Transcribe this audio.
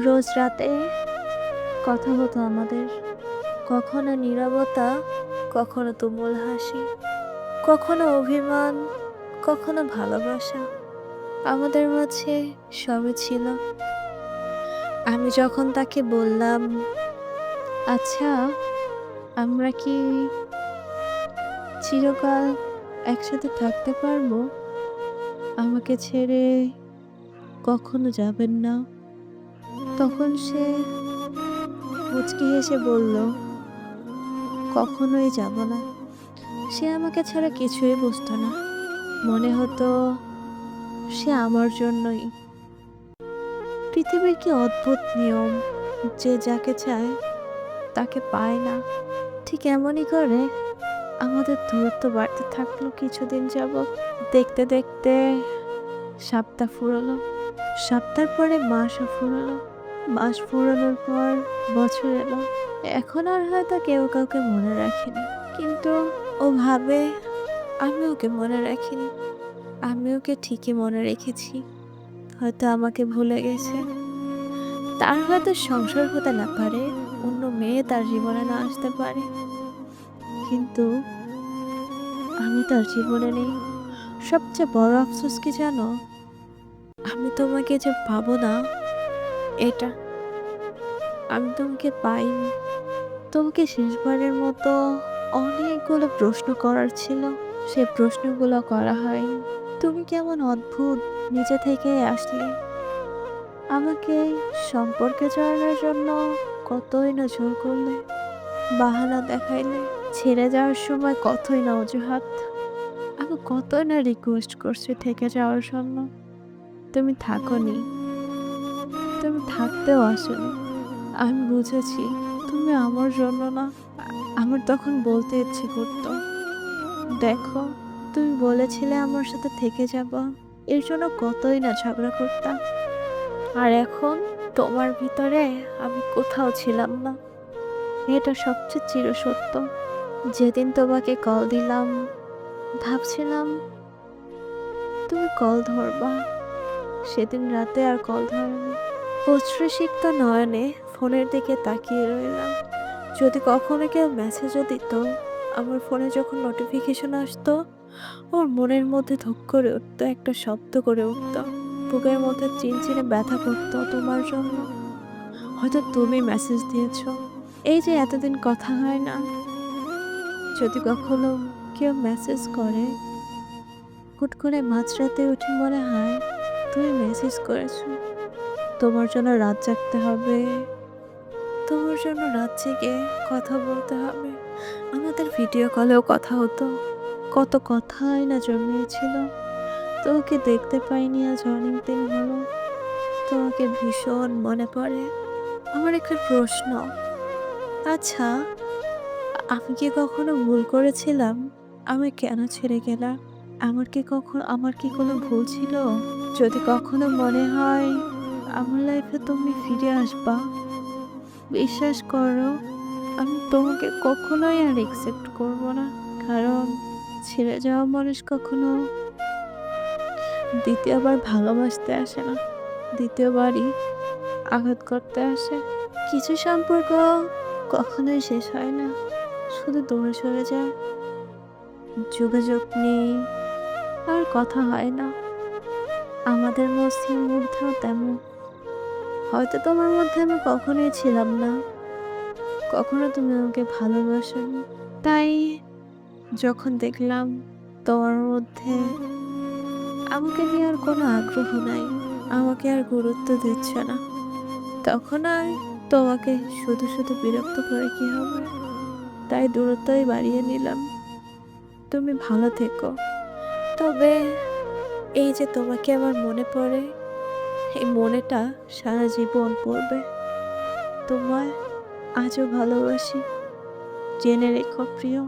রোজ রাতে কথা হতো আমাদের, কখনো নীরবতা, কখনো তুমুল হাসি, কখনো অভিমান, কখনো ভালোবাসা। আমাদের মাঝে সবই ছিল। আমি যখন তাকে বললাম, আচ্ছা আমরা কি চিরকাল একসাথে থাকতে পারবো, আমাকে ছেড়ে কখনো যাবেন না, তখন সে মুচকি হেসে বলল, কখনোই যাব না। সে আমাকে ছাড়া কিছুই বুঝতো না। মনে হতো সে আমার জন্যই। পৃথিবীর কি অদ্ভুত নিয়ম, যে যাকে চায় তাকে পায় না। ঠিক এমনই করে আমাদের দূরত্ব বাড়তে থাকলো কিছুদিন যাবৎ। দেখতে দেখতে সপ্তাহ ফুরলো, সপ্তাহ পরে মাসও ফুরলো, মাস ফুরানোর পর বছর এলো। এখন আর হয়তো কেউ কাউকে মনে রাখেনি, কিন্তু ও ভাবে আমি ওকে মনে রাখিনি। আমি ওকে ঠিকই মনে রেখেছি। হয়তো আমাকে ভুলে গেছে। তার হয়তো সংসার হতে না পারে, অন্য মেয়ে তার জীবনে না আসতে পারে, কিন্তু আমি তার জীবনে নেই। সবচেয়ে বড় আফসোস কি জানো? আমি তোমাকে যে পাবো না, এটা আমি তোমাকে পাইনি। তোমাকে শেষবারের মতো অনেকগুলো প্রশ্ন করার ছিল, সেই প্রশ্নগুলো করা হয়নি। তুমি কেমন অদ্ভুত, নিজে থেকেই আসলে। আমাকে সম্পর্কে জড়ানোর জন্য কতই না জোর করলে, বাহানা দেখাইলে, ছেড়ে যাওয়ার সময় কতই না অজুহাত। আমি কতই না রিকোয়েস্ট করছি থেকে যাওয়ার জন্য। তুমি থাকোনি, তুমি থাকতেও আসোনি। আমি বুঝেছি তুমি আমার জন্য না। আমার তখন বলতে ইচ্ছে করতো, দেখো তুমি বলেছিলে আমার সাথে থেকে যাবা, এর জন্য কতই না ঝগড়া করতাম। আর এখন তোমার ভিতরে আমি কোথাও ছিলাম না। এটা সবচেয়ে চিরসত্য। যেদিন তোমাকে কল দিলাম, ভাবছিলাম তুমি কল ধরবা, সেদিন রাতে আর কল ধরনি। অশ্রুসিক্ত নয়নে ফোনের দিকে তাকিয়ে রইলাম। যদি কখনো কেউ মেসেজও দিত, আমার ফোনে যখন নোটিফিকেশন আসতো, ওর মনের মধ্যে ধুক করে উঠতো, একটা শব্দ করে উঠতো, বুকের মধ্যে চিনচিনে ব্যথা করতো তোমার জন্য। হয়তো তুমি মেসেজ দিয়েছো। এই যে এতদিন কথা হয় না, যদি কখনো কেউ মেসেজ করে, হুট করে মাঝরাতে উঠে মনে হয় তুমি মেসেজ করেছো। তোমার জন্য রাত জাগতে হবে, তোমার জন্য রাত জেগে কথা বলতে হবে। আমাদের ভিডিও কলেও কথা হতো, কত কথাই না জমিয়েছিল। তোমাকে দেখতে পাইনি আজ অনেক দিন হলো। তোমাকে ভীষণ মনে পড়ে। আমার একটা প্রশ্ন, আচ্ছা আমি কি কখনো ভুল করেছিলাম? আমি কেন ছেড়ে গেলাম? আমার কি কোনো ভুল ছিল? যদি কখনো মনে হয় আমার লাইফে তুমি ফিরে আসবা, বিশ্বাস করো আমি তোমাকে কখনোই আর একসেপ্ট করব না। কারণ ছেড়ে যাওয়া মানুষ কখনো দ্বিতীয়বার ভালোবাসতে আসে না, দ্বিতীয়বারই আঘাত করতে আসে। কিছু সম্পর্ক কখনোই শেষ হয় না, শুধু দূরে সরে যায়। যোগাযোগ নেই, আর কথা হয় না। আমাদের মধ্যেও তেমন। হয়তো তোমার মধ্যে আমি কখনোই ছিলাম না, কখনো তুমি আমাকে ভালোবাসোনি। তাই যখন দেখলাম তোমার মধ্যে আমাকে নিয়ে আর কোনো আগ্রহ নাই, আমাকে আর গুরুত্ব দিচ্ছ না, তখন আর তোমাকে শুধু শুধু বিরক্ত করে কি হবে? তাই দূরত্বই বাড়িয়ে নিলাম। তুমি ভালো থেকো। তবে এই যে তোমাকে আমার মনে পড়ে, এই মনেটা সারা জীবন পড়বে। তোমায় আজও ভালোবাসি, জেনে রেখো প্রিয়।